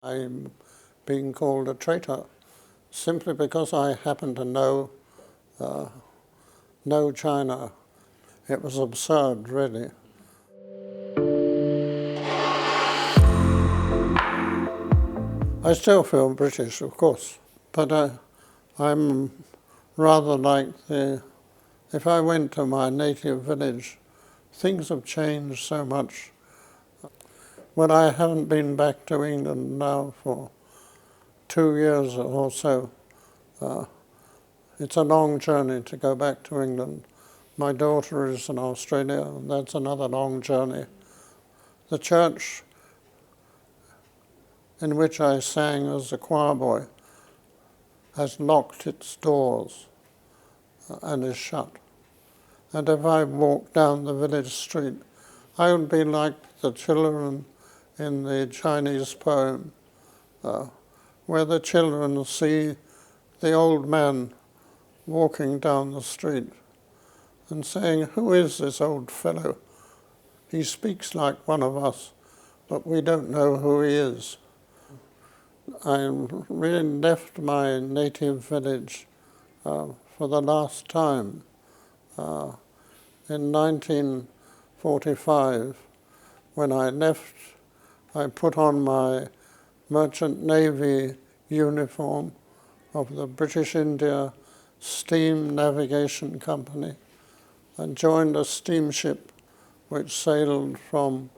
I'm being called a traitor simply because I happen to know China. It was absurd, really. I still feel British, of course, but I'm rather like if I went to my native village, things have changed so much. When I haven't been back to England now for 2 years or so, it's a long journey to go back to England. My daughter is in Australia, and that's another long journey. The church in which I sang as a choir boy has locked its doors and is shut. And if I walk down the village street, I would be like the children in the Chinese poem, where the children see the old man walking down the street and saying, "Who is this old fellow? He speaks like one of us, but we don't know who he is." I really left my native village for the last time. In 1945, when I left, I put on my Merchant Navy uniform of the British India Steam Navigation Company and joined a steamship which sailed from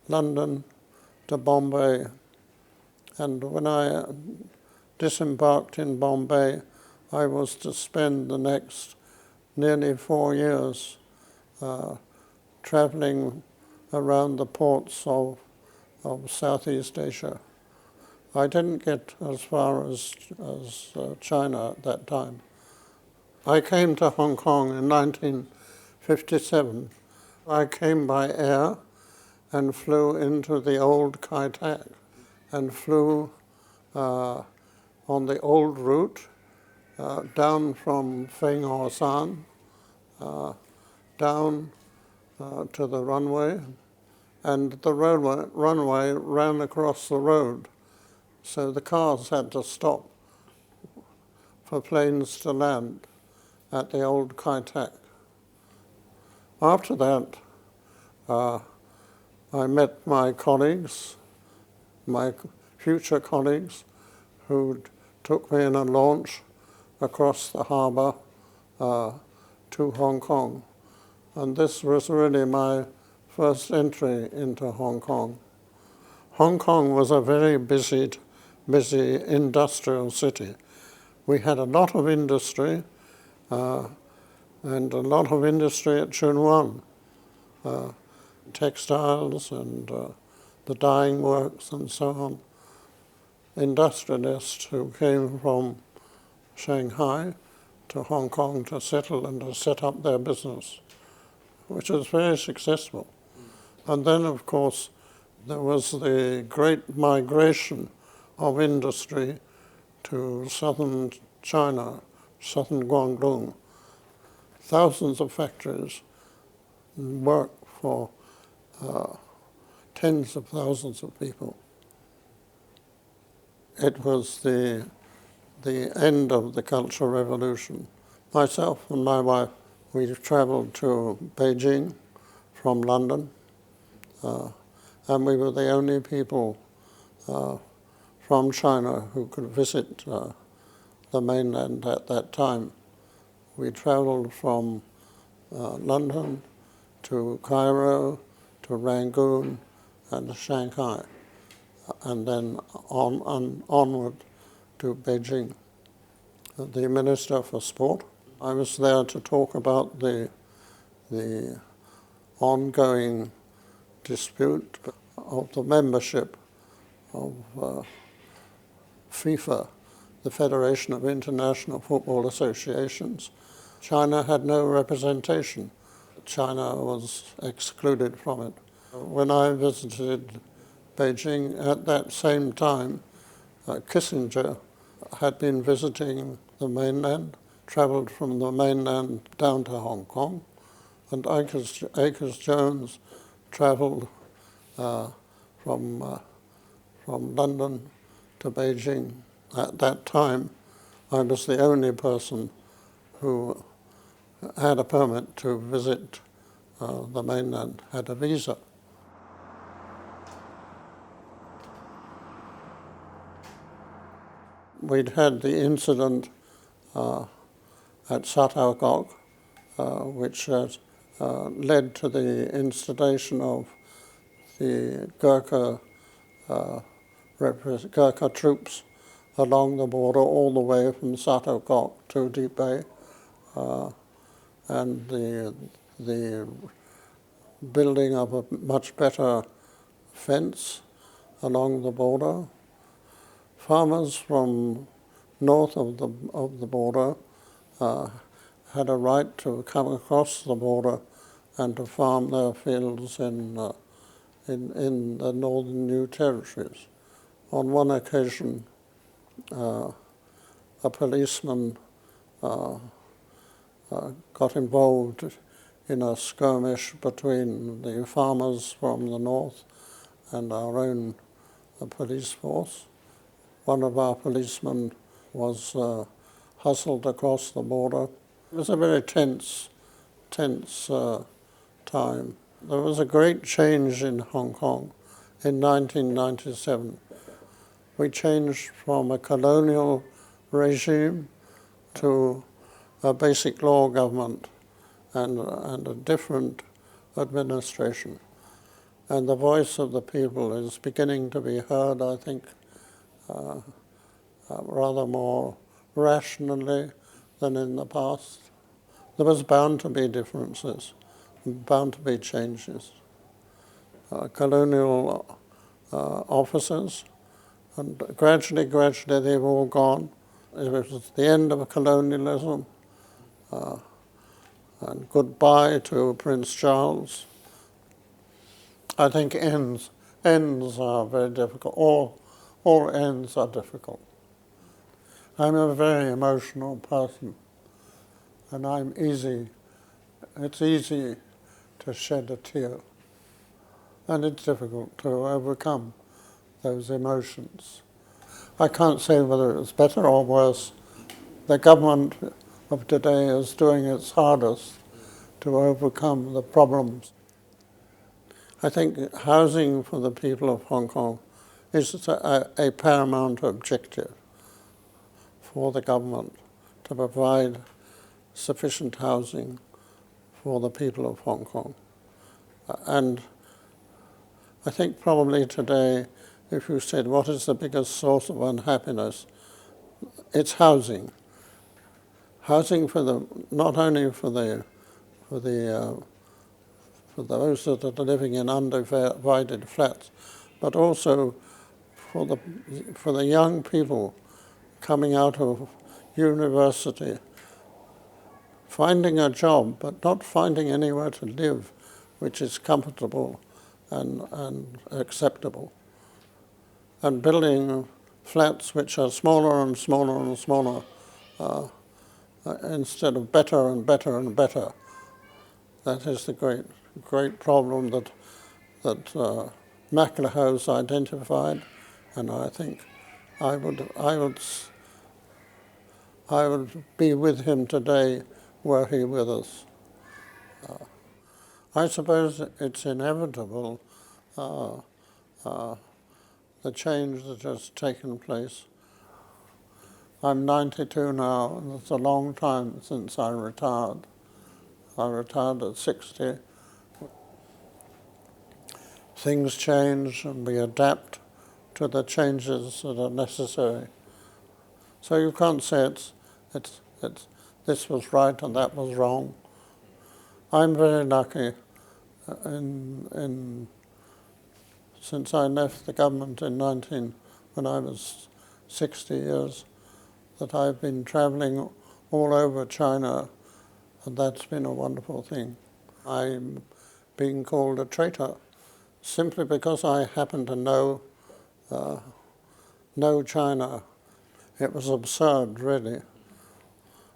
London to Bombay. And when I disembarked in Bombay, I was to spend the next nearly 4 years traveling around the ports of Southeast Asia. I didn't get as far as China at that time. I came to Hong Kong in 1957. I came by air and flew into the old Kai Tak and flew on the old route down from Feng Ho San down to the runway, and the runway ran across the road, so the cars had to stop for planes to land at the old Kai Tak. After that, I met my colleagues, my future colleagues, who took me in a launch across the harbour to Hong Kong. And this was really my first entry into Hong Kong. Hong Kong was a very busy industrial city. We had a lot of industry, and a lot of industry at Chun Wan, textiles and the dyeing works and so on. Industrialists who came from Shanghai to Hong Kong to settle and to set up their business, which was very successful. And then, of course, there was the great migration of industry to southern China, southern Guangdong. Thousands of factories, work for tens of thousands of people. It was the end of the Cultural Revolution. Myself and my wife, we travelled to Beijing from London, and we were the only people from China who could visit the mainland at that time. We travelled from London to Cairo, to Rangoon, and Shanghai, and then onward to Beijing. The Minister for Sport, I was there to talk about the ongoing dispute of the membership of FIFA, the Federation of International Football Associations. China had no representation. China was excluded from it. When I visited Beijing at that same time, Kissinger had been visiting the mainland, travelled from the mainland down to Hong Kong, and Akers-Jones travelled from London to Beijing. At that time, I was the only person who had a permit to visit the mainland, had a visa. We'd had the incident at Satao Gok, which led to the installation of the Gurkha troops along the border all the way from Satao Gok to Deep Bay, and the building of a much better fence along the border. Farmers from north of the border had a right to come across the border and to farm their fields in the northern New Territories. On one occasion, a policeman got involved in a skirmish between the farmers from the north and our own police force. One of our policemen was hustled across the border. It was a very tense time. There was a great change in Hong Kong in 1997. We changed from a colonial regime to a basic law government and a different administration. And the voice of the people is beginning to be heard, I think, rather more rationally than in the past. There was bound to be differences, bound to be changes. Colonial officers, and gradually they've all gone. It was the end of colonialism, and goodbye to Prince Charles. I think ends are very difficult. All ends are difficult. I'm a very emotional person, and it's easy to shed a tear, and it's difficult to overcome those emotions. I can't say whether it's better or worse. The government of today is doing its hardest to overcome the problems. I think housing for the people of Hong Kong is a paramount objective for the government, to provide sufficient housing for the people of Hong Kong. And I think probably today, if you said what is the biggest source of unhappiness, it's housing. Housing not only for those that are living in undivided flats, but also for the young people coming out of university, finding a job, but not finding anywhere to live which is comfortable and acceptable, and building flats which are smaller and smaller and smaller instead of better and better and better. That is the great problem that MacLehose identified, and I think I would be with him today were he with us. I suppose it's inevitable, the change that has taken place. I'm 92 now, and it's a long time since I retired. I retired at 60. Things change and we adapt to the changes that are necessary. So you can't say this was right and that was wrong. I'm very lucky since I left the government when I was 60 years, that I've been travelling all over China, and that's been a wonderful thing. I'm being called a traitor simply because I happen to know China. It was absurd, really.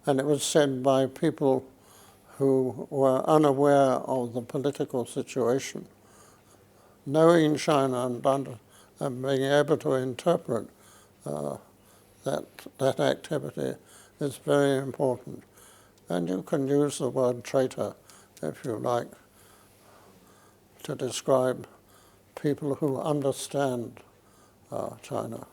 And it was said by people who were unaware of the political situation. knowing China and being able to interpret that activity is very important. And you can use the word traitor, if you like, to describe people who understand China.